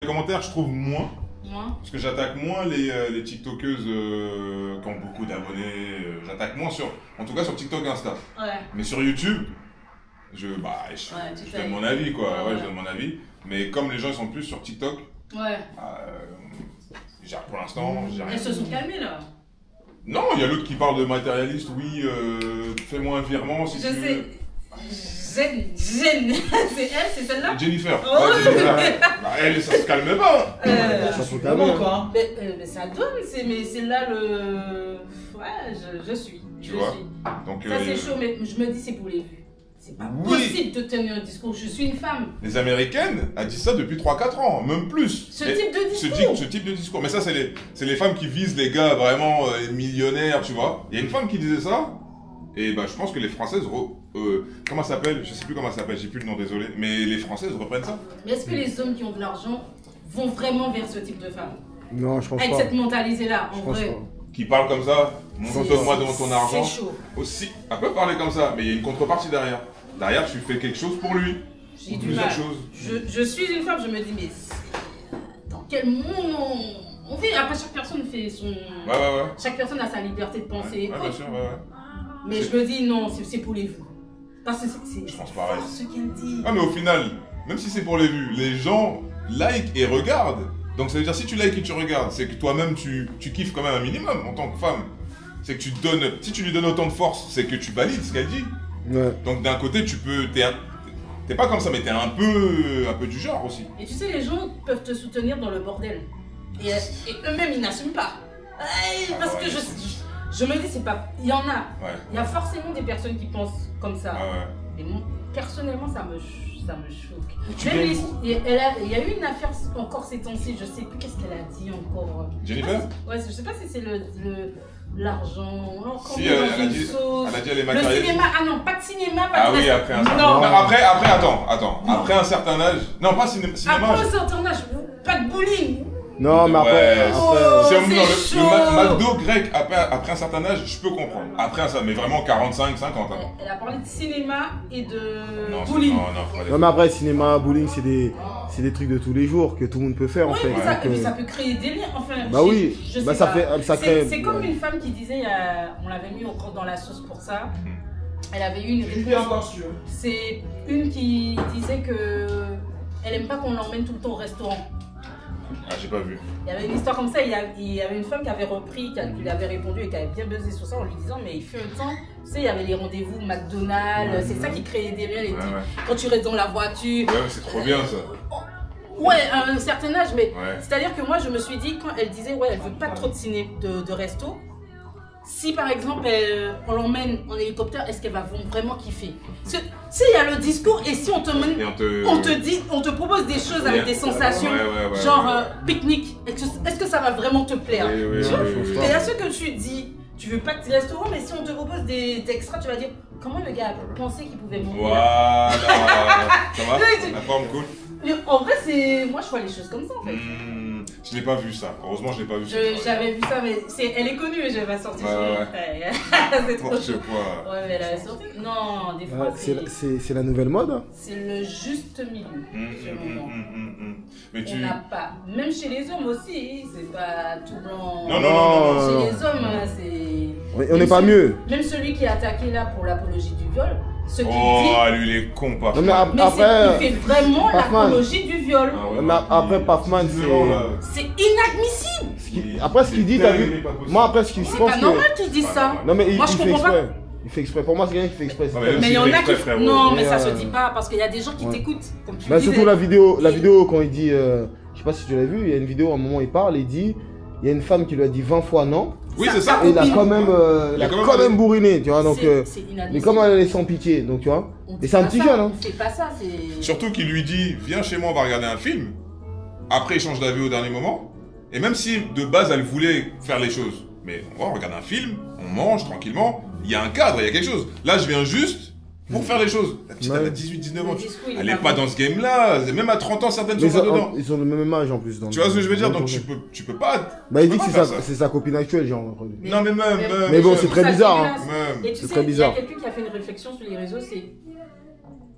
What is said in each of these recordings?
commentaires, je trouve moins. Moi. Parce que j'attaque moins les TikTokeuses qui ont beaucoup d'abonnés. J'attaque moins en tout cas sur TikTok et Insta. Ouais. Mais sur YouTube, je donne mon avis quoi. Ouais, je donne mon avis. Mais comme les gens ils sont plus sur TikTok, ouais. Pour l'instant, j'ai rien. Elles se sont calmées là. Non, il y a l'autre qui parle de matérialiste, oui, fais-moi un virement si tu veux. Je sais. Jen. C'est elle, c'est celle-là? Jennifer. Oh. Ouais, Jennifer. Bah, elle, ça se calme pas. Ça se calme quoi. Mais ça donne, mais c'est là le. Ouais, je suis. Tu vois. Donc, ça c'est chaud, mais je me dis c'est pour les vues. C'est pas oui. possible de tenir un discours. Je suis une femme. Les Américaines a dit ça depuis 3-4 ans, même plus. Ce type de discours. Ce type de discours. Mais ça, c'est les femmes qui visent les gars vraiment millionnaires, tu vois. Il y a une femme qui disait ça. Et bah, je pense que les Françaises, comment ça s'appelle? Je sais plus comment ça s'appelle, j'ai plus le nom, désolé. Mais les Françaises reprennent ça. Mais est-ce que les hommes qui ont de l'argent vont vraiment vers ce type de femme? Non, je pense avec pas. Avec cette mentalité-là, en vrai. Qui parle comme ça, montre-moi dans ton argent. C'est chaud. Aussi, elle peut parler comme ça, mais il y a une contrepartie derrière. Derrière, tu fais quelque chose pour lui. J'ai du mal. Je suis une femme, je me dis, mais dans quel monde on vit? Après, chaque personne fait son. Ouais. Chaque personne a sa liberté de penser. Ouais, bien sûr, ouais. Mais je me dis, non, c'est pour les vues. Parce que je pense pareil. Ce qu'elle dit. Ah, mais au final, même si c'est pour les vues, les gens like et regardent. Donc ça veut dire, si tu likes et tu regardes, c'est que toi-même, tu kiffes quand même un minimum en tant que femme. C'est que tu donnes. Si tu lui donnes autant de force, c'est que tu valides ce qu'elle dit. Ouais. Donc d'un côté, tu peux. T'es pas comme ça, mais t'es un peu du genre aussi. Et tu sais, les gens peuvent te soutenir dans le bordel. Et eux-mêmes, ils n'assument pas. Parce que je me dis, c'est pas. Il y en a. Ouais. Il y a forcément des personnes qui pensent comme ça. Ouais. Et moi, personnellement, ça me choque. Même il y a eu une affaire encore ces temps-ci, je sais plus qu'est-ce qu'elle a dit encore. Jennifer? Ouais, je sais pas si c'est l'argent. Si, elle a dit elle est matérialiste. Le cinéma, ah non, pas de cinéma, pas de. Ah oui, après un certain âge. Non, attends. Après un certain âge. Non, pas cinéma. Après un certain âge, pas de bowling. Non, mais après. Si le McDo grec, après un certain âge, je peux comprendre. Après ça, mais vraiment 45, 50. Hein. Elle a parlé de cinéma et de non, bowling. Non, mais après, cinéma, bowling, c'est des trucs de tous les jours que tout le monde peut faire en fait. Mais ça peut créer des liens. Enfin, bah oui, bah ça crée. C'est comme une femme qui disait, on l'avait mis encore dans la sauce pour ça. Elle avait eu une réponse. C'est une qui disait que elle aime pas qu'on l'emmène tout le temps au restaurant. Ah, j'ai pas vu. Il y avait une histoire comme ça, il y avait une femme qui avait repris, qui lui avait répondu et qui avait bien buzzé sur ça en lui disant, mais il fait un temps, tu sais, il y avait les rendez-vous McDonald's, c'est ça qui créait des liens, quand tu restes dans la voiture. Ouais, c'est trop bien ça. Ouais, à un certain âge, mais c'est-à-dire que moi je me suis dit, quand elle disait, elle veut pas trop de ciné, de resto, si par exemple on l'emmène en hélicoptère, est-ce qu'elle va vraiment kiffer? Parce que s'il y a le discours et si on te propose des choses avec des sensations, genre pique-nique, est-ce que ça va vraiment te plaire? Et à ce que tu dis, tu veux pas de restaurant, mais si on te propose des extras, tu vas dire comment le gars a pensé qu'il pouvait mourir? Voilà, ça va? La forme cool. En vrai, moi je vois les choses comme ça en fait. Je l'ai pas vu ça, heureusement je l'ai pas vu. J'avais vu ça, mais elle est connue et je vais pas sortir c'est trop chaud. Ouais, mais elle avait sorti. Non, des fois c'est la nouvelle mode. C'est le juste milieu. Mais on n'a pas. Même chez les hommes aussi, c'est pas tout blanc. Non. Chez les hommes, c'est. On n'est pas mieux. Même celui qui est attaqué là pour l'apologie du viol. Lui il est con, Pafman. Mais après, il fait vraiment l'apologie du viol. Mais après, Pafman, c'est inadmissible. Après, ce qu'il dit, t'as vu? Moi, après, ce qu'il pense. C'est pas normal qu'il dise ça. Non, mais moi, je comprends pas. Il fait exprès. Pour moi, c'est quelqu'un qui fait exprès. Mais il y en a qui. Non, mais ça se dit pas parce qu'il y a des gens qui t'écoutent. Mais surtout la vidéo quand il dit. Je sais pas si tu l'as vu, il y a une vidéo, à un moment, il parle, il dit. Il y a une femme qui lui a dit 20 fois non. Oui, c'est ça. Et il a quand même bourriné, tu vois. Donc, mais comment elle est sans pitié, donc tu vois. Et c'est un petit jeune, hein. C'est pas ça, c'est. Surtout qu'il lui dit, viens chez moi, on va regarder un film. Après, il change d'avis au dernier moment. Et même si de base, elle voulait faire les choses, mais on regarde un film, on mange tranquillement. Il y a un cadre, il y a quelque chose. Là, je viens juste pour faire les choses. La petite, elle a 18-19 ans. Elle n'est pas dans ce game-là. Même à 30 ans, certaines sont pas dedans. Ils ont le même âge en plus. Tu vois ce que je veux dire? Donc tu peux pas. Bah, il dit que c'est sa copine actuelle, genre. Non, mais même. Mais bon, c'est très bizarre. C'est très bizarre. Il y a quelqu'un qui a fait une réflexion sur les réseaux, c'est.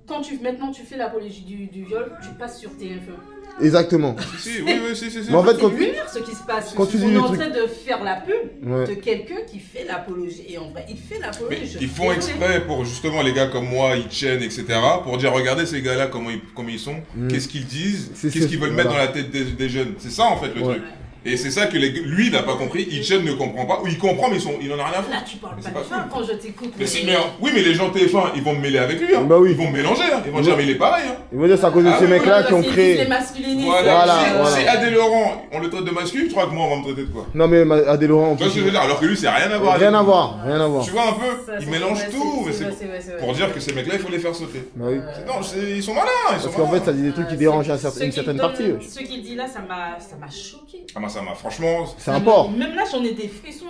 Quand maintenant tu fais l'apologie du viol, tu passes sur TF1. Exactement. Si, oui, si. Mais en fait, c'est lunaire ce qui se passe. quand tu dis on est en trucs- train de faire la pub Ouais. de quelqu'un qui fait l'apologie. Et en vrai, il fait Mais l'apologie. je ils suis font désolée. exprès pour justement les gars comme moi, Itchen, etc. pour dire regardez ces gars-là comment ils sont, qu'est-ce qu'ils disent, C'est qu'est-ce qu'ils veulent mettre dans voilà. la tête des jeunes. C'est ça en fait le Ouais. truc. Et c'est ça que lui il n'a pas compris, Itchen ne comprend pas, ou il comprend mais il en a rien à foutre. Là, tu parles Mais pas c'est de pas femmes cool. quand je t'écoute. Mais c'est meilleur. Oui mais les gens TF1 ils vont me mêler avec lui. Hein. Bah oui. Ils vont me mélanger. Hein. Ils vont dire mais il est pareil. Hein. Ils vont dire c'est à cause de Ah ces oui, mecs-là qui ont Les créé. masculinistes. Voilà. Si Adé Laurent on le traite de masculin, tu crois que moi on va me traiter de quoi? Non mais Adé Laurent, Tu vois ce que je veux dire? Alors que lui c'est rien à voir. rien avec à lui. voir, rien à voir. Tu vois un peu, Ça, ils c'est mélangent vrai, tout, mais c'est c'est vrai, c'est vrai. pour dire que ces mecs-là il faut les faire sauter. Bah oui. Non, ils sont malins, ils sont Parce qu'en malins. fait, ça dit des trucs qui dérangent à une certaine partie. wesh. Ce qu'il dit là, ça m'a choqué. Ah, moi, ça m'a, franchement, C'est un port. Même là, j'en ai des frissons.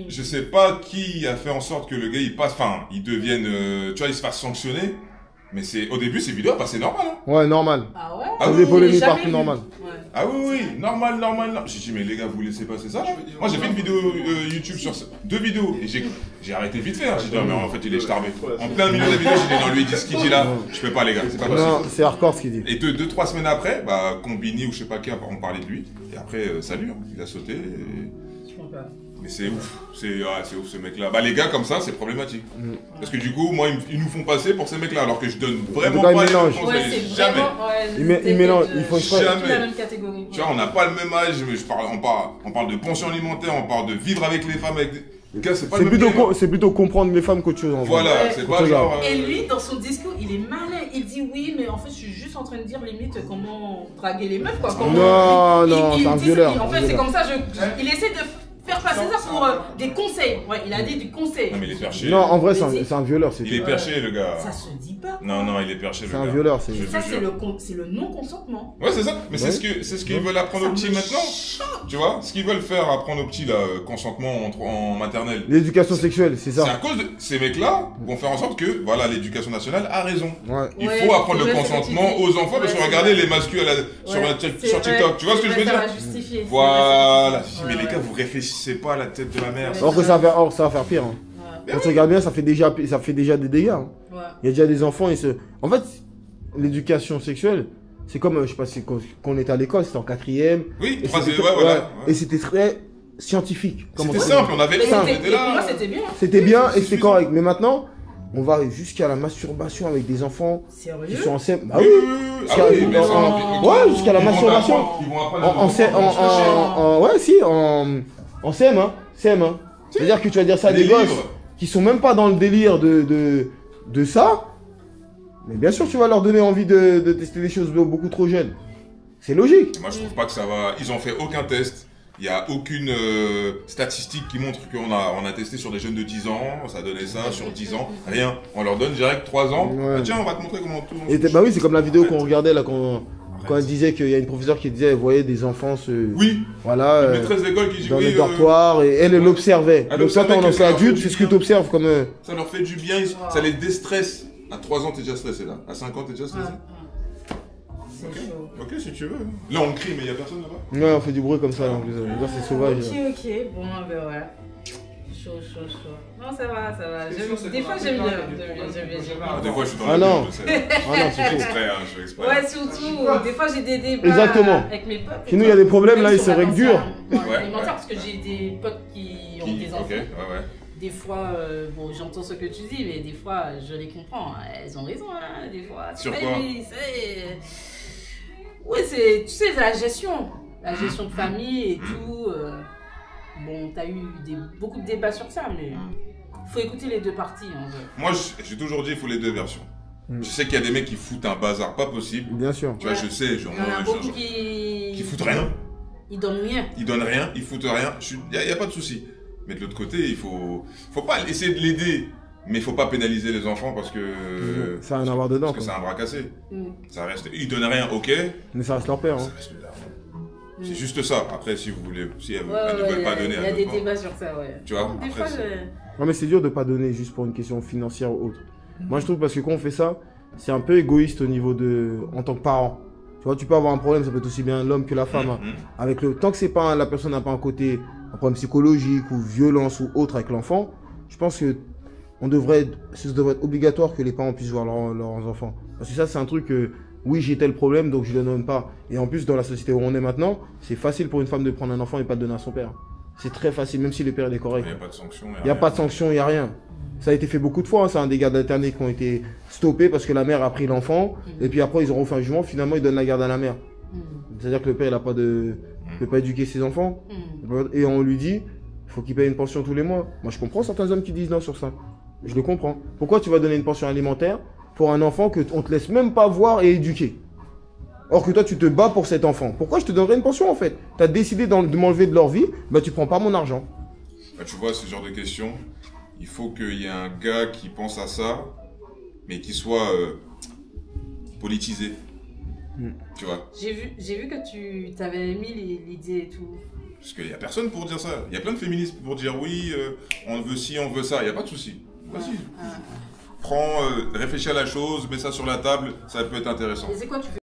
je sais pas qui a fait en sorte que le gars il passe, enfin, il devienne, tu vois, il se fasse sanctionner. Mais au début, ces vidéos passaient normal. Hein. Ouais, normal. Ah ouais? Ah C'est oui, des oui, polémiques Jamais partout, vu. normal. Ouais. Ah oui, normal. J'ai dit, mais les gars, vous laissez passer ça là? Moi, j'ai fait une vidéo YouTube sur ça, 2 vidéos, et j'ai arrêté vite fait. Hein. J'ai dit, non, mais en fait, il est starbé. En plein milieu de la vidéo, j'ai dit, non, lui, il dit ce qu'il dit là, je peux pas, les gars, c'est pas possible. Non, c'est hardcore ce qu'il dit. Et 2-3 semaines après, bah, Combini ou je sais pas qui, on parlait de lui. Et après, salut, hein, il a sauté. Je comprends pas. Mais c'est ouf, c'est ouf ce mec-là. Bah les gars comme ça, c'est problématique. Parce que du coup, moi, ils nous font passer pour ces mecs-là, alors que je donne vraiment En tout cas, pas ils les mêmes mélangent. Ouais, conseils. c'est Jamais. vraiment. Ouais, Ils mélangent, ils font exprès. Jamais. C'est la même catégorie. Tu vois, on n'a pas le même âge, mais on parle de pension alimentaire, on parle de vivre avec les femmes, avec des... Les gars, c'est pas le même délire. C'est plutôt comprendre les femmes qu'autre chose en vrai. Voilà, Ouais. c'est pas Autre genre... Et lui, dans son discours, il est malin. Il dit oui, mais en fait, je suis juste en train de dire limite comment draguer les meufs, quoi. Non, non, Il c'est un dit- violeur. En fait, c'est comme ça. Il essaie de faire passer ça pour des conseils. Ouais, il a dit du conseil. Non mais il est perché. Non, en vrai, c'est un violeur. Il est perché le gars. Ça se dit pas. Non, il est perché le C'est gars. un violeur. Je te Ça, c'est jure. le non-consentement. Ouais, c'est ça. Mais Ouais. c'est ce qu'ils veulent apprendre aux petits maintenant. Tu vois, ce qu'ils veulent faire apprendre aux petits là, consentement en maternelle. L'éducation sexuelle, c'est C'est à ça. cause de ces mecs-là vont faire en sorte que, voilà, l'éducation nationale a raison. Ouais. Il Ouais, faut apprendre c'est le vrai, c'est ce que consentement tu dis. aux enfants parce que Ouais, regardez c'est les masculins sur Ouais, sur TikTok. Tu vois ce que je veux dire? Ça va justifier. Voilà. C'est Mais vrai, les ouais. gars, vous réfléchissez pas à la tête de la mère. Ouais. Or que ça va faire pire. Hein. Ouais. Quand tu regardes bien, ça fait déjà des dégâts. Hein. Ouais. Il y a déjà des enfants, En fait, l'éducation sexuelle, c'est comme, je sais pas si quand on était à l'école, c'était en 4e. Oui, Et troisième, c'était- ouais, voilà. ouais, Et c'était très scientifique. Comment C'était ça- simple, on avait Mais on c'était- était pour moi, là. c'était bien. C'était bien c'est et c'était suffisant. correct. Mais maintenant, on va jusqu'à la masturbation avec des enfants qui Sérieux? sont en CM. Bah Oui, oui. oui, oui. Ah oui, mais ça, Ouais, jusqu'à la ils vont masturbation. apprendre- Ils vont apprendre En CM, hein. CM, hein. C'est-à-dire que tu vas dire ça à des des gosses livres. qui sont même pas dans le délire de ça. Mais bien sûr, tu vas leur donner envie de tester des choses beaucoup trop jeunes. C'est logique. Moi, je trouve pas que ça va. Ils ont fait aucun test. Il n'y a aucune statistique qui montre qu'on a testé sur des jeunes de 10 ans, ça donnait ça, sur 10 ans, rien. On leur donne direct 3 ans. Ouais. Ah, tiens, on va te montrer comment tout. Et bah oui, c'est comme la vidéo qu'on regardait là quand elle disait qu'il y a une professeure qui disait, vous voyez, des enfants Oui, voilà, une maîtresse d'école qui dit dans oui, les dortoirs, et elle l'observait. Elle Donc toi, observait quand on en que fait ça leur adulte, fait c'est du ce que bien. tu observes comme... ça leur fait du bien, ça les déstresse. À 3 ans, t'es déjà stressé là. À 5 ans, t'es déjà stressé. C'est Ok. chaud. Ok, si tu veux. Là, on crie, mais il n'y a personne là-bas. Ouais, on fait du bruit comme ça, en plus. Là, c'est sauvage. Ok. Bon, ben ouais. Chaud. Non, ça va. Des fois, j'aime bien. Ah, des fois, je suis dans Ah la non. pub, je sais. Ah non, c'est Je fais chaud. exprès, hein, je fais exprès. Ouais, surtout, des fois j'ai des débats Exactement. avec mes potes. Chez nous, il y a des problèmes, là, Même et sur c'est la vrai que dur. pensée Ouais. alimentaire, parce que j'ai des potes qui ont des enfants. Ok, ouais. Des fois, bon, j'entends ce que tu dis, mais des fois, je les comprends. Hein. Elles ont raison, hein, des fois. Sur C'est quoi pas évident, ouais, c'est, tu sais, la gestion de famille et tout. Bon, t'as eu beaucoup de débats sur ça, mais faut écouter les deux parties. En vrai. Moi, j'ai toujours dit il faut les deux versions. Je sais qu'il y a des mecs qui foutent un bazar pas possible. Bien sûr. Tu vois, Ouais. je sais, Il y en a beaucoup qui foutent rien. Ils donnent rien. Ils donnent rien, ils foutent rien. Il n'y a pas de souci. Mais de l'autre côté, il faut pas essayer de l'aider. Mais il faut pas pénaliser les enfants parce que. Ça a rien à voir dedans. Parce que c'est quoi. un bras cassé. Mm. Ça reste. Ils donnent rien, ok. Mais ça reste leur père. Ça Hein. reste de l'argent. C'est juste ça. Après, si vous voulez, si elles Ouais, elles ne ouais, veulent pas donner, il y a elles des veulent pas. débats sur ça, ouais. Tu vois, Des après, fois, c'est- Non, mais c'est dur de pas donner juste pour une question financière ou autre. Moi, je trouve parce que quand on fait ça, c'est un peu égoïste au niveau de. En tant que parent. Tu vois, tu peux avoir un problème, ça peut être aussi bien l'homme que la femme. Hein. Avec le. Tant que c'est pas la personne n'a pas un côté. Un problème psychologique ou violence ou autre avec l'enfant, je pense que. Ce devrait être obligatoire que les parents puissent voir leurs enfants. Parce que ça, c'est un truc que oui, j'ai tel problème, donc je ne le donne pas. Et en plus, dans la société où on est maintenant, c'est facile pour une femme de prendre un enfant et pas de donner à son père. C'est très facile, même si le père est correct. Il n'y a pas de sanction. Il n'y a pas de sanction, il n'y a rien. Ça a été fait beaucoup de fois. C'est un des gardes alternés qui ont été stoppés parce que la mère a pris l'enfant. Et puis après, ils auront fait un jugement. Finalement, ils donnent la garde à la mère. C'est-à-dire que le père, il ne peut pas éduquer ses enfants. Et on lui dit, il faut qu'il paye une pension tous les mois. Moi, je comprends certains hommes qui disent non sur ça. Je le comprends. Pourquoi tu vas donner une pension alimentaire pour un enfant qu'on ne te laisse même pas voir et éduquer? Or que toi, tu te bats pour cet enfant. Pourquoi je te donnerais une pension, en fait? Tu as décidé de m'enlever de leur vie, bah tu prends pas mon argent. Bah, tu vois, ce genre de questions, il faut qu'il y ait un gars qui pense à ça, mais qui soit politisé. Tu vois. J'ai vu que tu t'avais mis l'idée et tout. Parce qu'il n'y a personne pour dire ça. Il y a plein de féministes pour dire oui, on veut ci, on veut ça. Il n'y a pas de souci. Vas-y. Prends, réfléchis à la chose, mets ça sur la table, ça peut être intéressant. Et c'est quoi tu fais?